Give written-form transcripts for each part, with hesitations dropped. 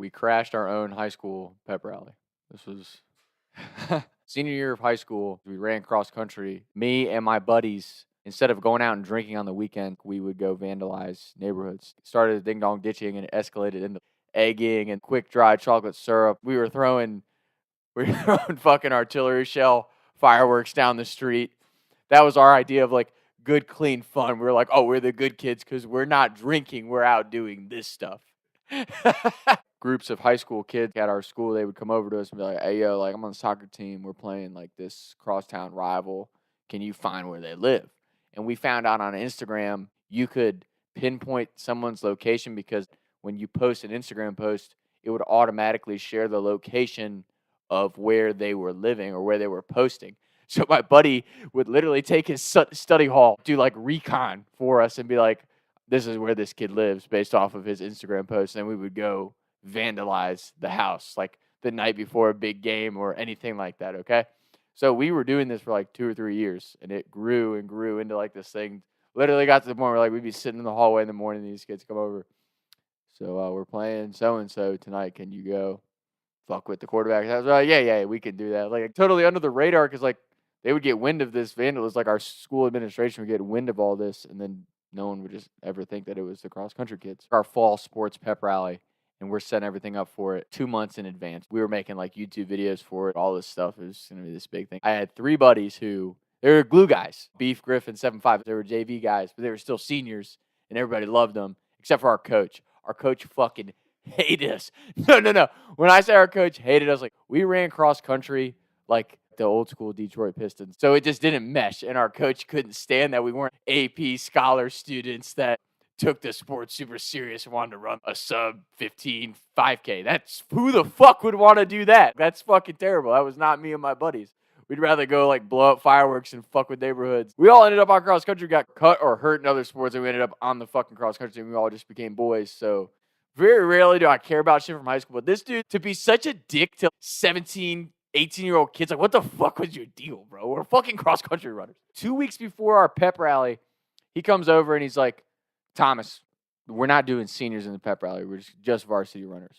We crashed our own high school pep rally. This was senior year of high school. We ran cross country. Me and my buddies, instead of going out and drinking on the weekend, we would go vandalize neighborhoods. It started with ding dong ditching and it escalated into egging and quick dry chocolate syrup. We were throwing fucking artillery shell fireworks down the street. That was our idea of like good, clean fun. We were like, oh, we're the good kids because we're not drinking. We're out doing this stuff. Groups of high school kids at our school, they would come over to us and be like, hey, yo, like I'm on the soccer team. We're playing like this crosstown rival. Can you find where they live? And we found out on Instagram, you could pinpoint someone's location because when you post an Instagram post, it would automatically share the location of where they were living or where they were posting. So my buddy would literally take his study hall, do like recon for us and be like, this is where this kid lives based off of his Instagram post. And we would go vandalize the house like the night before a big game or anything like that, okay? So we were doing this for like 2 or 3 years, and it grew and grew into like this thing. Literally got to the point where like we'd be sitting in the hallway in the morning and these kids come over. So we're playing so-and-so tonight. Can you go fuck with the quarterback? I was like, yeah, we can do that. Like totally under the radar because like they would get wind of this vandalism. Like our school administration would get wind of all this, and then no one would just ever think that it was the cross-country kids. Our fall sports pep rally, and we're setting everything up for it 2 months in advance. We were making like YouTube videos for it, all this stuff. It was going to be this big thing. I had 3 buddies who, they were glue guys, Beef, Griffin, 7'5". They were JV guys, but they were still seniors, and everybody loved them, except for our coach. Our coach fucking hated us. No. When I say our coach hated us, like we ran cross-country like the old school Detroit Pistons. So it just didn't mesh, and our coach couldn't stand that we weren't AP scholar students that took the sport super serious and wanted to run a sub 15 5K. That's who the fuck would want to do that? That's fucking terrible. That was not me and my buddies. We'd rather go like blow up fireworks and fuck with neighborhoods. We all ended up on cross country, got cut or hurt in other sports, and we ended up on the fucking cross country, and we all just became boys. So very rarely do I care about shit from high school. But this dude, to be such a dick to 17, 18-year-old kids, like what the fuck was your deal, bro? We're fucking cross country runners. 2 weeks before our pep rally, he comes over and he's like, Thomas, we're not doing seniors in the pep rally. We're just varsity runners.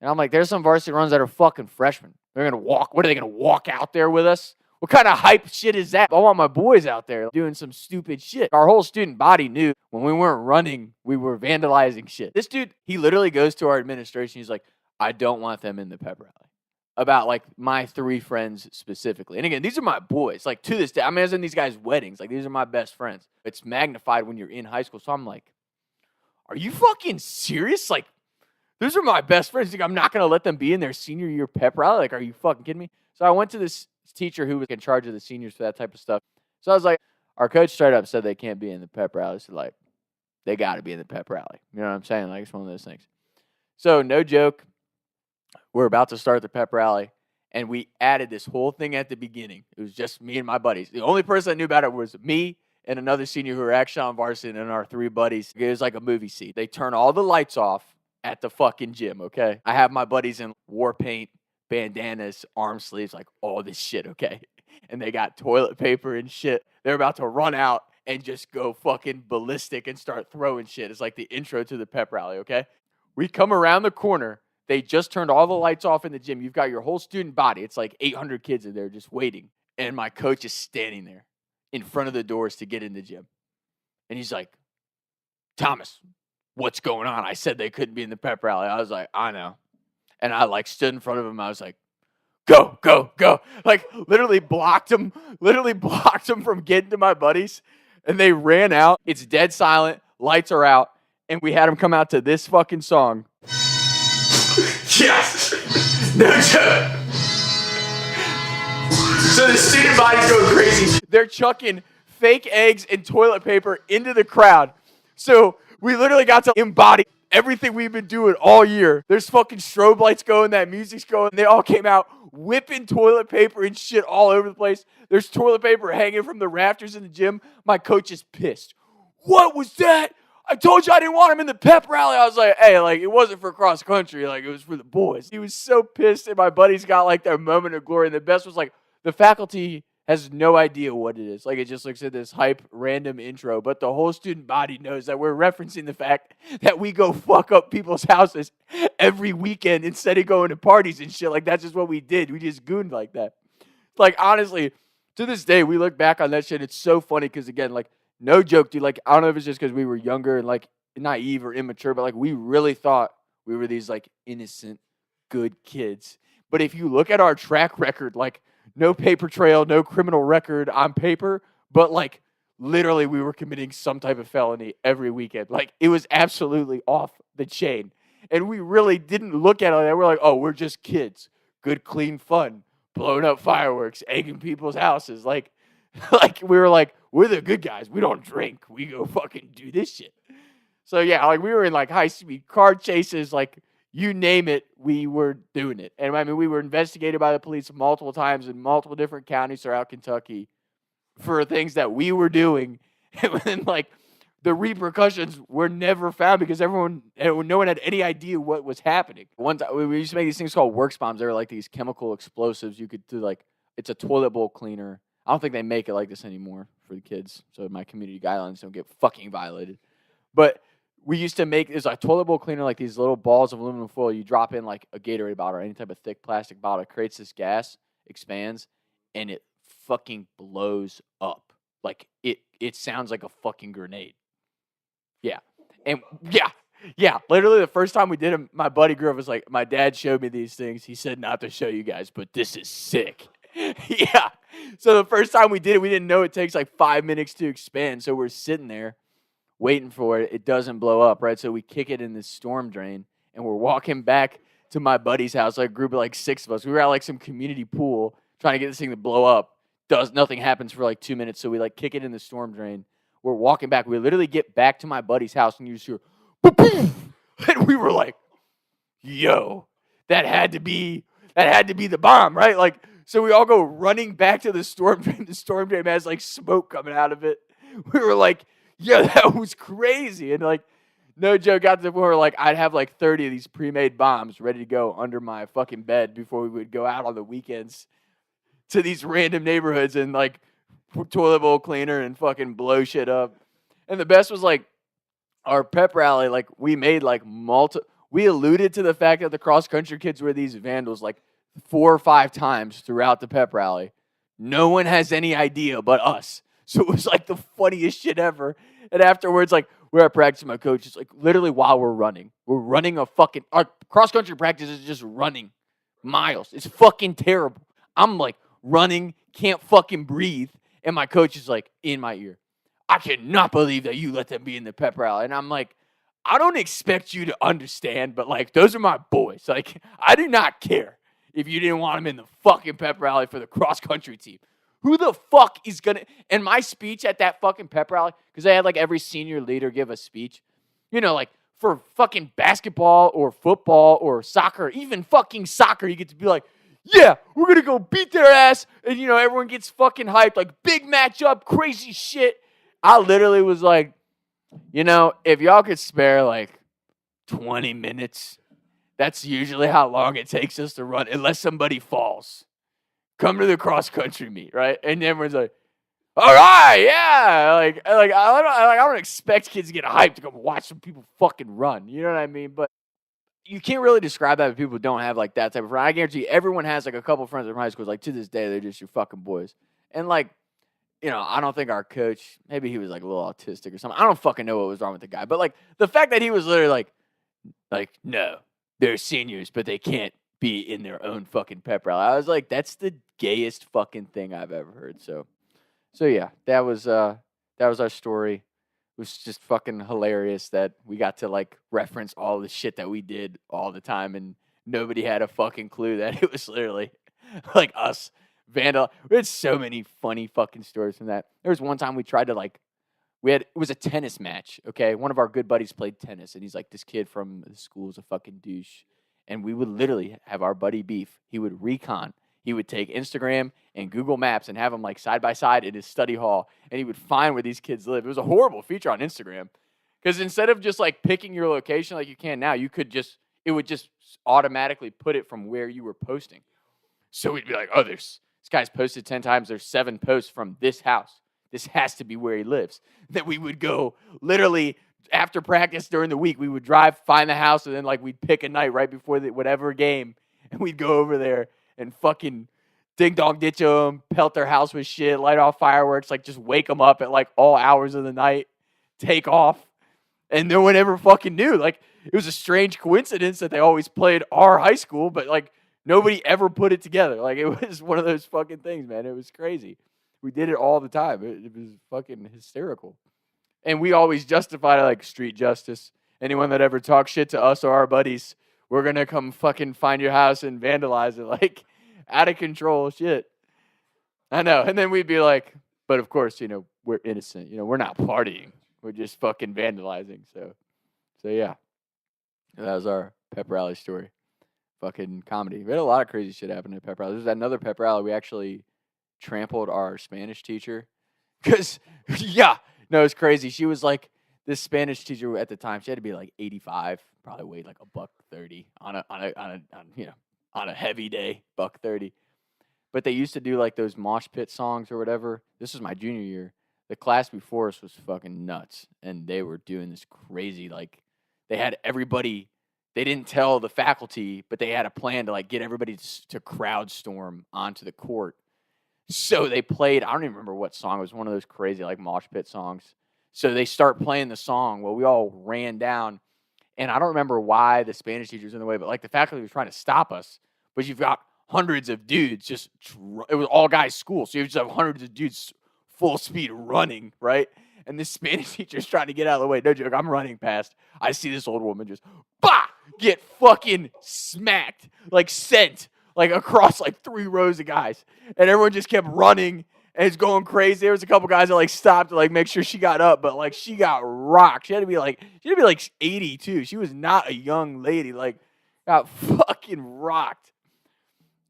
And I'm like, there's some varsity runners that are fucking freshmen. They're going to walk. What are they going to walk out there with us? What kind of hype shit is that? I want my boys out there doing some stupid shit. Our whole student body knew when we weren't running, we were vandalizing shit. This dude, he literally goes to our administration. He's like, I don't want them in the pep rally. About like my 3 friends specifically. And again, these are my boys. Like to this day, I mean, I was in these guys' weddings. Like these are my best friends. It's magnified when you're in high school. So I'm like, are you fucking serious? Like, those are my best friends. Like, I'm not going to let them be in their senior year pep rally. Like, are you fucking kidding me? So I went to this teacher who was in charge of the seniors for that type of stuff. So I was like, our coach straight up said they can't be in the pep rally. So like, they got to be in the pep rally. You know what I'm saying? Like, it's one of those things. So no joke. We're about to start the pep rally, and we added this whole thing at the beginning. It was just me and my buddies. The only person that knew about it was me and another senior who were actually on varsity and our 3 buddies. It was like a movie scene. They turn all the lights off at the fucking gym, okay? I have my buddies in war paint, bandanas, arm sleeves, like all this shit, okay? And they got toilet paper and shit. They're about to run out and just go fucking ballistic and start throwing shit. It's like the intro to the pep rally, okay? We come around the corner. They just turned all the lights off in the gym. You've got your whole student body. It's like 800 kids in there just waiting. And my coach is standing there in front of the doors to get in the gym. And he's like, Thomas, what's going on? I said they couldn't be in the pep rally. I was like, I know. And I like stood in front of him. I was like, go. Like literally blocked him from getting to my buddies. And they ran out. It's dead silent. Lights are out. And we had them come out to this fucking song. Yes! No joke! So the student body's going crazy. They're chucking fake eggs and toilet paper into the crowd. So we literally got to embody everything we've been doing all year. There's fucking strobe lights going, that music's going. They all came out whipping toilet paper and shit all over the place. There's toilet paper hanging from the rafters in the gym. My coach is pissed. What was that? I told you I didn't want him in the pep rally. I was like, hey, like, it wasn't for cross country. Like, it was for the boys. He was so pissed, and my buddies got, like, their moment of glory. And the best was, like, the faculty has no idea what it is. Like, it just looks at this hype random intro, but the whole student body knows that we're referencing the fact that we go fuck up people's houses every weekend instead of going to parties and shit. Like, that's just what we did. We just gooned like that. Like, honestly, to this day, we look back on that shit. It's so funny because, again, like, no joke, dude. Like, I don't know if it's just because we were younger and, like, naive or immature, but, like, we really thought we were these, like, innocent, good kids. But if you look at our track record, like, no paper trail, no criminal record on paper, but, like, literally we were committing some type of felony every weekend. Like, it was absolutely off the chain. And we really didn't look at it like that. We're like, oh, we're just kids. Good, clean fun. Blowing up fireworks, egging people's houses. Like we were like, we're the good guys. We don't drink. We go fucking do this shit. So, yeah, like, we were in, like, high-speed car chases, like, you name it, we were doing it. And, I mean, we were investigated by the police multiple times in multiple different counties throughout Kentucky for things that we were doing. And then, like, the repercussions were never found because no one had any idea what was happening. One time, we used to make these things called works bombs. They were, like, these chemical explosives you could do, like, it's a toilet bowl cleaner. I don't think they make it like this anymore for the kids, so my community guidelines don't get fucking violated. But we used to make, it's a toilet bowl cleaner, like these little balls of aluminum foil. You drop in, like, a Gatorade bottle or any type of thick plastic bottle. It creates this gas, expands, and it fucking blows up. Like, it sounds like a fucking grenade. Yeah. And, yeah. Literally, the first time we did it, my buddy grew up was like, my dad showed me these things. He said not to show you guys, but this is sick. Yeah. So the first time we did it, we didn't know it takes, like, 5 minutes to expand. So we're sitting there waiting for it. It doesn't blow up, right? So we kick it in this storm drain, and we're walking back to my buddy's house, like a group of, like, 6 of us. We were at, like, some community pool trying to get this thing to blow up. Nothing happens for, like, 2 minutes, so we, like, kick it in the storm drain. We're walking back. We literally get back to my buddy's house, and you just hear, boom, and we were like, yo, that had to be the bomb, right? Like, so we all go running back to the storm drain. The storm drain has, like, smoke coming out of it. We were like, yeah, that was crazy. And, like, no joke, got to the point where, like, I'd have, like, 30 of these pre-made bombs ready to go under my fucking bed before we would go out on the weekends to these random neighborhoods and, like, toilet bowl cleaner and fucking blow shit up. And the best was, like, our pep rally, like, we made, like, we alluded to the fact that the cross-country kids were these vandals, like, 4 or 5 times throughout the pep rally. No one has any idea but us. So it was, like, the funniest shit ever. And afterwards, like, we're at practice, my coach is like, literally while we're running our cross-country practice is just running miles. It's fucking terrible. I'm, like, running, can't fucking breathe. And my coach is, like, in my ear, I cannot believe that you let them be in the pep rally. And I'm like, I don't expect you to understand, but, like, those are my boys. Like, I do not care if you didn't want them in the fucking pep rally for the cross-country team. Who the fuck is going to... And my speech at that fucking pep rally, because they had, like, every senior leader give a speech. You know, like, for fucking basketball or football or soccer, even fucking soccer, you get to be like, yeah, we're going to go beat their ass. And, you know, everyone gets fucking hyped. Like, big matchup, crazy shit. I literally was like, you know, if y'all could spare, like, 20 minutes, that's usually how long it takes us to run, unless somebody falls. Come to the cross-country meet, right? And everyone's like, all right, yeah. I don't expect kids to get hyped to come watch some people fucking run. You know what I mean? But you can't really describe that if people don't have, like, that type of friend. I guarantee you, everyone has, like, a couple friends from high school. Like, to this day, they're just your fucking boys. And, like, you know, I don't think our coach, maybe he was, like, a little autistic or something. I don't fucking know what was wrong with the guy. But, like, the fact that he was literally like, no, they're seniors, but they can't be in their own fucking pep rally. I was like, that's the gayest fucking thing I've ever heard. So yeah, that was our story. It was just fucking hilarious that we got to, like, reference all the shit that we did all the time, and nobody had a fucking clue that it was literally, like, us vandal. We had so many funny fucking stories from that. There was one time we tried to, like, it was a tennis match, okay? One of our good buddies played tennis, and he's like, this kid from the school is a fucking douche. And we would literally have our buddy beef. He would recon. He would take Instagram and Google Maps and have them, like, side by side in his study hall, and he would find where these kids live. It was a horrible feature on Instagram, because instead of just, like, picking your location like you can now, it would just automatically put it from where you were posting. So we'd be like, oh, there's This guy's posted 10 times. There's 7 posts from this house. This has to be where he lives. That we would go literally after practice during the week. We would drive, find the house, and then like we'd pick a night right before whatever game, and we'd go over there and fucking ding dong ditch them, pelt their house with shit, light off fireworks, like just wake them up at like all hours of the night, take off, and no one ever fucking knew. Like it was a strange coincidence that they always played our high school, but like nobody ever put it together. Like it was one of those fucking things, man. It was crazy. We did it all the time. It was fucking hysterical. And we always justified it like street justice. Anyone that ever talks shit to us or our buddies, we're going to come fucking find your house and vandalize it. Like, out of control shit. I know. And then we'd be like, but of course, we're innocent. We're not partying. We're just fucking vandalizing. So yeah. That was our pep rally story. Fucking comedy. We had a lot of crazy shit happen at pep rally. There's another pep rally. We actually trampled our Spanish teacher. Because, yeah. No, it's crazy. She was like, this Spanish teacher at the time, she had to be like 85, probably weighed like $130 on a heavy day, $130. But they used to do like those mosh pit songs or whatever. This was my junior year. The class before us was fucking nuts, and they were doing this crazy, like they had everybody. They didn't tell the faculty, but they had a plan to like get everybody to crowd storm onto the court. So they played, I don't even remember what song. It was one of those crazy like mosh pit songs. So they start playing the song. Well, we all ran down. And I don't remember why the Spanish teacher was in the way, but like the faculty was trying to stop us. But you've got hundreds of dudes it was all guys school. So you just have hundreds of dudes full speed running, right? And this Spanish teacher's trying to get out of the way. No joke, I'm running past. I see this old woman just, get fucking smacked, like sent. Like across like 3 rows of guys. And everyone just kept running and it's going crazy. There was a couple guys that like stopped to like make sure she got up, but like she got rocked. She had to be like 80 too. She was not a young lady. Like got fucking rocked.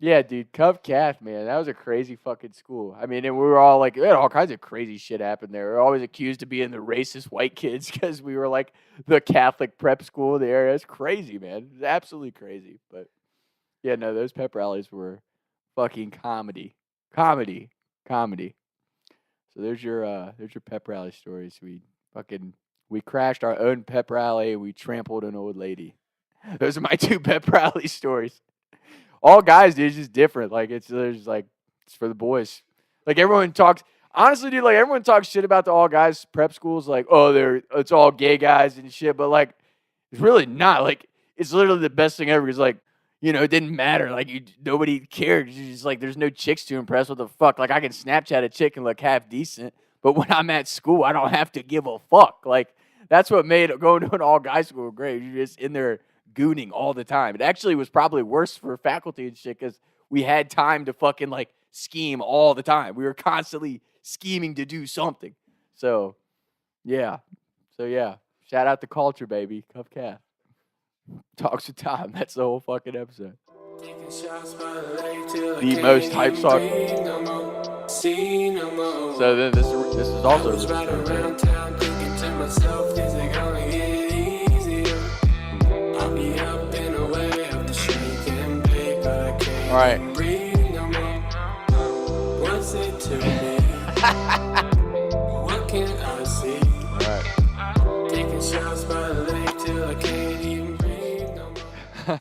Yeah, dude, Cub Calf, man. That was a crazy fucking school. I mean, and we were all like, we had all kinds of crazy shit happen there. We were always accused of being the racist white kids because we were like the Catholic prep school in the area. It's crazy, man. It was absolutely crazy. But yeah, no, those pep rallies were fucking comedy. Comedy. So there's your pep rally stories. We crashed our own pep rally. We trampled an old lady. Those are my 2 pep rally stories. All guys, dude, it's just different. Like it's for the boys. Like everyone talks. Honestly, dude, like everyone talks shit about the all guys prep schools. Like, it's all gay guys and shit. But like, it's really not. Like, it's literally the best thing ever. It's like, it didn't matter. Like, nobody cared. You're just like, there's no chicks to impress. What the fuck? Like, I can Snapchat a chick and look half decent, but when I'm at school, I don't have to give a fuck. Like, that's what made going to an all-guys school great. You're just in there gooning all the time. It actually was probably worse for faculty and shit because we had time to fucking, like, scheme all the time. We were constantly scheming to do something. So, yeah. Shout out to culture, baby. Cuff Calf. Talks with Tom. That's the whole fucking episode. The most hype song. So then this is also all right. What can I see? All right. Taking shots.